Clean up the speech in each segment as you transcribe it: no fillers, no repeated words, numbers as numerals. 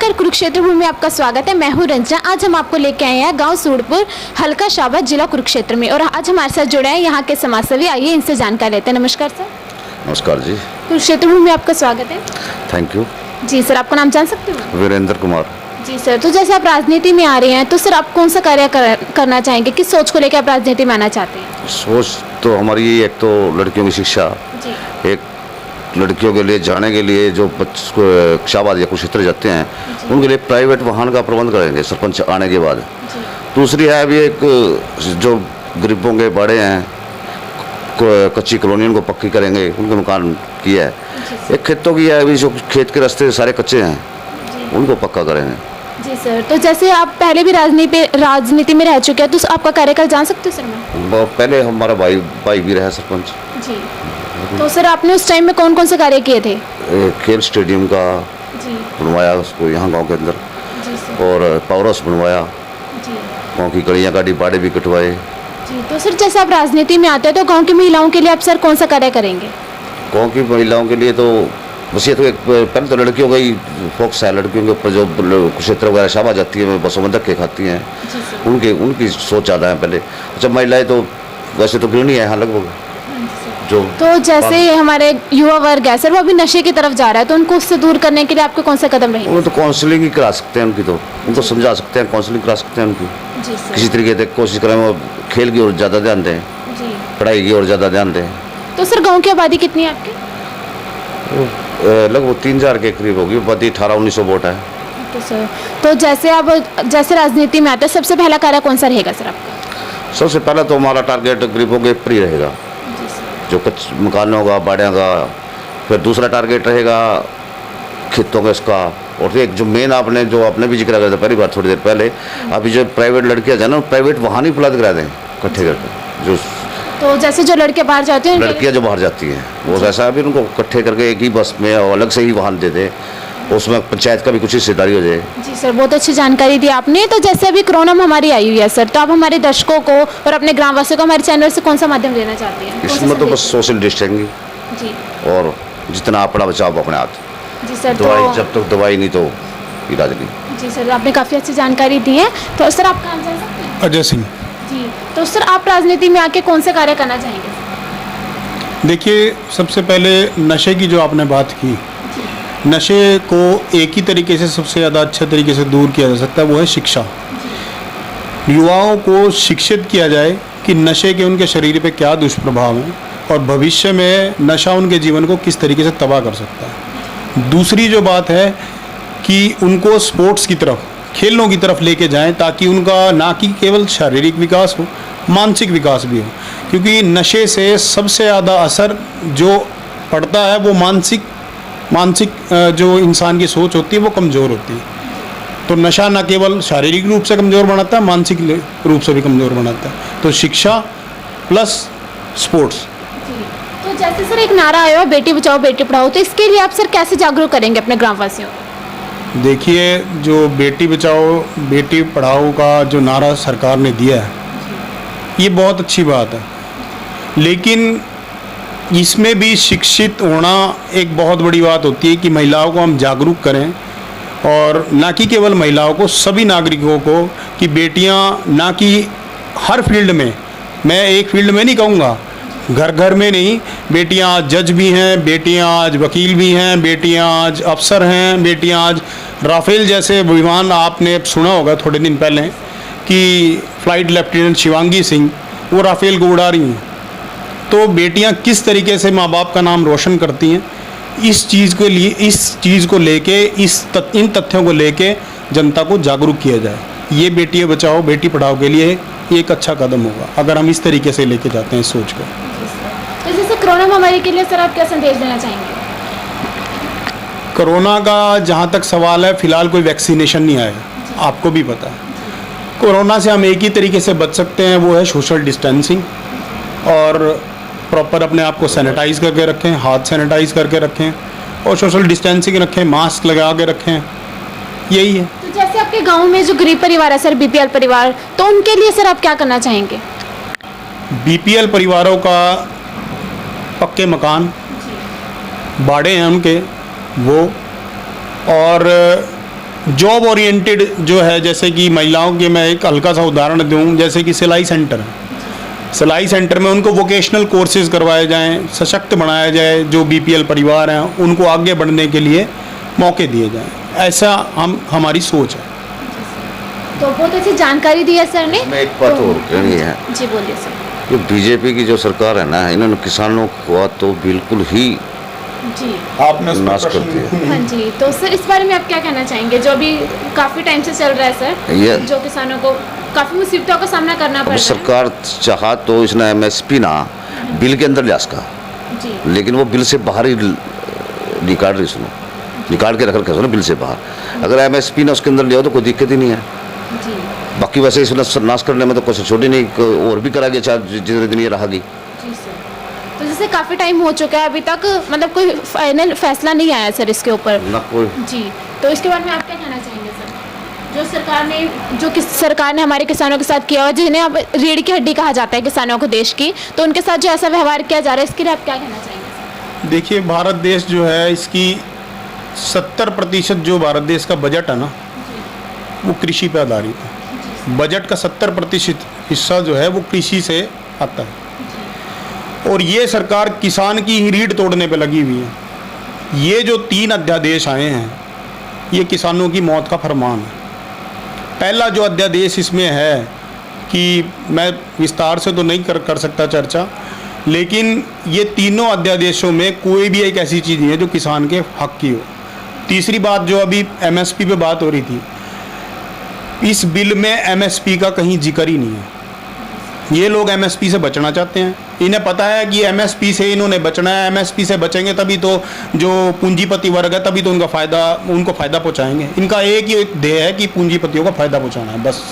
नमस्कार, कुरुक्षेत्र भूमि में आपका स्वागत है। मैं हूं रंजना। आज हम आपको लेके आए हैं गांव सूड़पुर, हल्का शाबा, जिला कुरुक्षेत्र में, और आज हमारे साथ जुड़े हैं यहाँ के समाजसेवी। आइए इनसे जानकारी लेते हैं। नमस्कार सर। नमस्कार जी। कुरुक्षेत्र भूमि में आपका स्वागत है। थैंक यू जी सर, आपका नाम जान सकते हो? वीरेंद्र कुमार। जी सर, तो जैसे आप राजनीति में आ रहे हैं तो सर आप कौन सा कार्य करना चाहेंगे? किस सोच को लेकर आप राजनीति में आना चाहते हैं? सोच तो हमारी एक तो लड़कियों की शिक्षा, जी एक लड़कियों के लिए जाने के लिए जो शाबाद या कुरुक्षेत्र जाते हैं उनके लिए प्राइवेट वाहन का प्रबंध करेंगे सरपंच आने के बाद। दूसरी है अभी एक जो गरीबों के बड़े हैं कच्ची कॉलोनी उनको पक्की करेंगे, उनके मकान किया है। एक खेतों की है अभी जो खेत के रास्ते सारे कच्चे हैं उनको पक्का करेंगे। जी सर, तो जैसे आप पहले भी राजनीति में रह चुके हैं तो आपका कार्यकाल जान सकते हो सर? मैं पहले हमारा भाई भी रहा सरपंच जी। तो सर आपने उस टाइम में कौन कौन से कार्य किए थे? खेल स्टेडियम का बनवाया उसको यहाँ गांव के अंदर, और पावर हाउस बनवाया, गाँव की गलियाँ का डिब्बाड़े भी कटवाए। जी, तो सर जैसे आप राजनीति में आते हैं तो गांव की महिलाओं के लिए आप सर कौन सा कार्य करेंगे? गाँव की महिलाओं के लिए तो बस ये तो एक पहले तो लड़कियों का ही फोकस है। लड़कियों के ऊपर जो कुरुक्षेत्र वगैरह शाबा जाती है, बसों में धक्के खाती हैं, उनकी सोच ज़्यादा है पहले। अच्छा, महिलाएं तो वैसे तो गृहिणी है यहाँ लगभग जो। तो जैसे हमारे युवा वर्ग है सर, वो अभी नशे की तरफ जा रहा है, तो उनको उससे दूर करने के लिए आपके कौन सा कदम रहेंगे? वो तो काउंसलिंग ही करा सकते हैं उनकी, तो उनको समझा सकते हैं, काउंसलिंग करा सकते हैं उनकी। किसी तरीके से कोशिश करें वो खेल की ओर ज़्यादा ध्यान दें, पढ़ाई की ओर ज़्यादा ध्यान दें। तो सर गाँव की आबादी कितनी है आपकी? लगभग 3000 के करीब होगी। आबादी 1800-1900 वोट है। तो सर तो जैसे राजनीति में आते हैं, सबसे पहला कार्य कौन सा रहेगा सर आपका? सबसे पहला तो हमारा टारगेट गरीबों के ऊपर ही रहेगा, जो मकानों का, बाड़ियों का। फिर दूसरा टारगेट रहेगा खेतों का इसका। और एक जो मेन आपने भी जिक्र किया था पहली बार थोड़ी देर पहले, अभी जो प्राइवेट लड़कियां जाए ना, प्राइवेट वाहन ही उपलब्ध करा दें इकट्ठे करके। जो तो जैसे जो लड़के बाहर जाते हैं, लड़कियां जो बाहर जाती हैं वो ऐसा अभी उनको इकट्ठे करके एक ही बस में और अलग से ही वाहन दे दे, उसमें पंचायत का भी कुछ हिस्सेदारी हो जाए। जी सर, बहुत अच्छी जानकारी दी आपने। तो जैसे अभी कोरोना महामारी आई हुई है सर, तो आप हमारे दर्शकों को और अपने ग्रामवासियों को हमारे चैनल से कौन सा माध्यम देना चाहते हैं? इसमें तो बस सोशल डिस्टेंसिंग जी, और जितना अपना बचाव अपने हाथ। जी सर। दवाई जब तक दवाई नहीं तो इलाज नहीं। जी सर, आपने काफ़ी अच्छी जानकारी दी है। तो सर आपका नाम जान सकते हैं? अजय सिंह। जी, तो सर आप राजनीति में आके कौन से कार्य करना चाहेंगे? देखिए, सबसे पहले नशे की जो आपने बात की, नशे को एक ही तरीके से सबसे ज़्यादा अच्छे तरीके से दूर किया जा सकता है, वो है शिक्षा। युवाओं को शिक्षित किया जाए कि नशे के उनके शरीर पे क्या दुष्प्रभाव हैं और भविष्य में नशा उनके जीवन को किस तरीके से तबाह कर सकता है। दूसरी जो बात है कि उनको स्पोर्ट्स की तरफ, खेलों की तरफ लेके जाएं, ताकि उनका ना कि केवल शारीरिक विकास हो, मानसिक विकास भी हो। क्योंकि नशे से सबसे ज़्यादा असर जो पड़ता है वो मानसिक जो इंसान की सोच होती है वो कमज़ोर होती है। तो नशा न केवल शारीरिक रूप से कमज़ोर बनाता है, मानसिक रूप से भी कमज़ोर बनाता है। तो शिक्षा प्लस स्पोर्ट्स। तो जैसे सर एक नारा आया है, बेटी बचाओ बेटी पढ़ाओ, तो इसके लिए आप सर कैसे जागरूक करेंगे अपने ग्रामवासियों को? देखिए, जो बेटी बचाओ बेटी पढ़ाओ का जो नारा सरकार ने दिया है, ये बहुत अच्छी बात है, लेकिन इसमें भी शिक्षित होना एक बहुत बड़ी बात होती है कि महिलाओं को हम जागरूक करें, और ना कि केवल महिलाओं को, सभी नागरिकों को, कि बेटियां ना कि हर फील्ड में, मैं एक फील्ड में नहीं कहूँगा, घर घर में नहीं, बेटियां आज जज भी हैं, बेटियां आज वकील भी हैं, बेटियां आज अफसर हैं, बेटियां आज राफेल जैसे विमान, आपने सुना होगा थोड़े दिन पहले कि फ्लाइट लेफ्टिनेंट शिवांगी सिंह वो राफेल को उड़ा रही हैं। तो बेटियां किस तरीके से माँ बाप का नाम रोशन करती हैं, इस चीज़ को लेके इन तथ्यों को लेके जनता को जागरूक किया जाए। ये बेटी बचाओ बेटी पढ़ाओ के लिए एक अच्छा कदम होगा अगर हम इस तरीके से लेके जाते हैं इस सोच को। तो जैसे कोरोना महामारी के लिए सर आप क्या संदेश देना चाहेंगे? कोरोना का जहाँ तक सवाल है, फिलहाल कोई वैक्सीनेशन नहीं आया, आपको भी पता है। कोरोना से हम एक ही तरीके से बच सकते हैं, वो है सोशल डिस्टेंसिंग, और प्रॉपर अपने आप को सैनिटाइज करके रखें, हाथ सैनिटाइज करके रखें, और सोशल डिस्टेंसिंग रखें, मास्क लगा के रखें, यही है। तो जैसे आपके गांव में जो गरीब परिवार है सर, बीपीएल परिवार, तो उनके लिए सर आप क्या करना चाहेंगे? बीपीएल परिवारों का पक्के मकान, बाड़े हैं उनके वो, और जॉब ओरिएंटेड जो है, जैसे कि महिलाओं के मैं एक हल्का सा उदाहरण दूं, जैसे कि सिलाई सेंटर में उनको वोकेशनल कोर्सेज करवाए जाएं, सशक्त बनाया जाए, जो बीपीएल परिवार हैं उनको आगे बढ़ने के लिए मौके दिए जाएं, ऐसा हमारी सोच है। तो बहुत अच्छी जानकारी दी है सर ने। मैं एक बात और कहनी है, जी बोलिए सर। जो बीजेपी की जो सरकार है ना, इन्होंने किसानों को तो बिल्कुल ही जी आपने नाश कर दिया। हाँ जी, तो सर इस बारे में आप क्या कहना चाहेंगे, जो अभी काफ़ी टाइम से चल रहा है सर, ये जो किसानों को काफ़ी मुसीबतों का सामना करना पड़ अब रहा है। सरकार चाहा तो इसने एमएसपी ना बिल के अंदर ले इसका, जी लेकिन वो बिल से बाहर ही निकाल रही, सुनो निकाल के रख रखे सुनो बिल से बाहर। अगर एमएसपी ना उसके अंदर ले आओ तो कोई दिक्कत ही नहीं है। जी बाकी वैसे इसमें नाश करने में तो कोई छोटी नहीं, और भी करा गया चाहे जितने दिन ये रहेगी। जी सर, तो जैसे काफ़ी टाइम हो चुका है, अभी तक मतलब कोई फाइनल फैसला नहीं आया सर इसके ऊपर। ना कोई। जी, तो इसके बारे में आप क्या कहना चाहेंगे सर, जो सरकार ने हमारे किसानों के साथ किया और जिन्हें अब रीढ़ की हड्डी कहा जाता है किसानों को देश की, तो उनके साथ जो ऐसा व्यवहार किया जा रहा है, इसके लिए आप क्या कहना चाहेंगे? देखिए, भारत देश जो है, इसकी 70% जो भारत देश का बजट है ना, वो कृषि पे आधारित है। बजट का 70% हिस्सा जो है वो कृषि से आता है, और ये सरकार किसान की ही रीढ़ तोड़ने पे लगी हुई है। ये जो 3 अध्यादेश आए हैं, ये किसानों की मौत का फरमान है। पहला जो अध्यादेश इसमें है, कि मैं विस्तार से तो नहीं कर सकता चर्चा, लेकिन ये तीनों अध्यादेशों में कोई भी एक ऐसी चीज़ नहीं है जो किसान के हक की हो। तीसरी बात, जो अभी एमएसपी पे बात हो रही थी, इस बिल में एमएसपी का कहीं जिक्र ही नहीं है। ये लोग एमएसपी से बचना चाहते हैं, इन्हें पता है कि एमएसपी से इन्होंने बचना है, एमएसपी से बचेंगे तभी तो जो पूंजीपति वर्ग है तभी तो उनको फ़ायदा पहुंचाएंगे। इनका एक ही ध्येय है कि पूंजीपतियों को फ़ायदा पहुंचाना है, बस।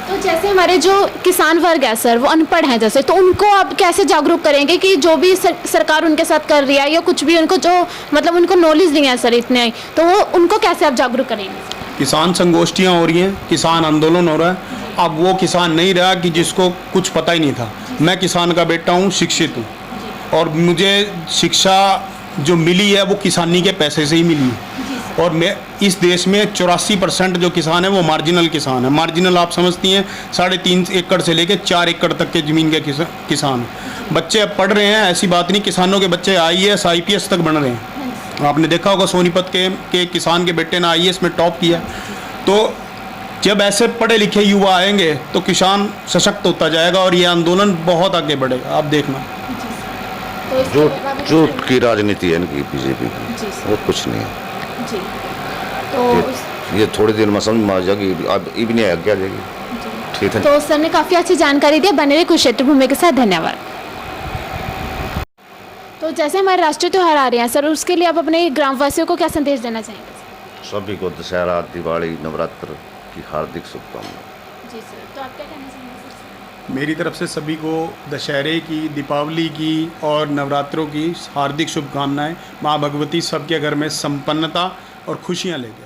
तो जैसे हमारे जो किसान वर्ग है सर, वो अनपढ़ हैं जैसे, तो उनको आप कैसे जागरूक करेंगे कि जो भी सरकार उनके साथ कर रही है या कुछ भी, उनको जो मतलब उनको नॉलेज नहीं है सर इतने, तो वो उनको कैसे आप जागरूक करेंगे? किसान संगोष्ठियाँ हो रही हैं, किसान आंदोलन हो रहा है। अब वो किसान नहीं रहा कि जिसको कुछ पता ही नहीं था। मैं किसान का बेटा हूँ, शिक्षित हूँ, और मुझे शिक्षा जो मिली है वो किसानी के पैसे से ही मिली है। और मैं इस देश में 84% जो किसान है वो मार्जिनल किसान है। मार्जिनल आप समझती हैं, 3.5 एकड़ से लेके 4 एकड़ तक के ज़मीन के किसान। बच्चे अब पढ़ रहे हैं, ऐसी बात नहीं, किसानों के बच्चे IAS IPS तक बन रहे हैं। आपने देखा होगा सोनीपत के किसान के बेटे ने IAS में टॉप किया। तो जब ऐसे पढ़े लिखे युवा आएंगे तो किसान सशक्त होता जाएगा और ये आंदोलन बहुत आगे बढ़ेगा, आप देखना। तो झूठ की राजनीति है इनकी, बीजेपी की, वो कुछ नहीं है। जी, तो ये थोड़ी देर में समझ में आ जाएगी, अब ये भी नहीं आगे आ जाएगी। ठीक है। तो सर ने काफ़ी अच्छी जानकारी दी, बने रहे कुरुक्षेत्र भूमि के साथ, धन्यवाद। तो जैसे हमारे राष्ट्रीय त्यौहार आ रहे हैं सर, उसके लिए आप अपने ग्रामवासियों को क्या संदेश देना चाहेंगे? सभी को दशहरा, दिवाली, नवरात्र की हार्दिक शुभकामनाएं। जी सर, तो आप क्या कहना चाहेंगे सर? मेरी तरफ से सभी को दशहरे की, दीपावली की और नवरात्रों की हार्दिक शुभकामनाएं। माँ भगवती सबके घर में संपन्नता और खुशियाँ लेके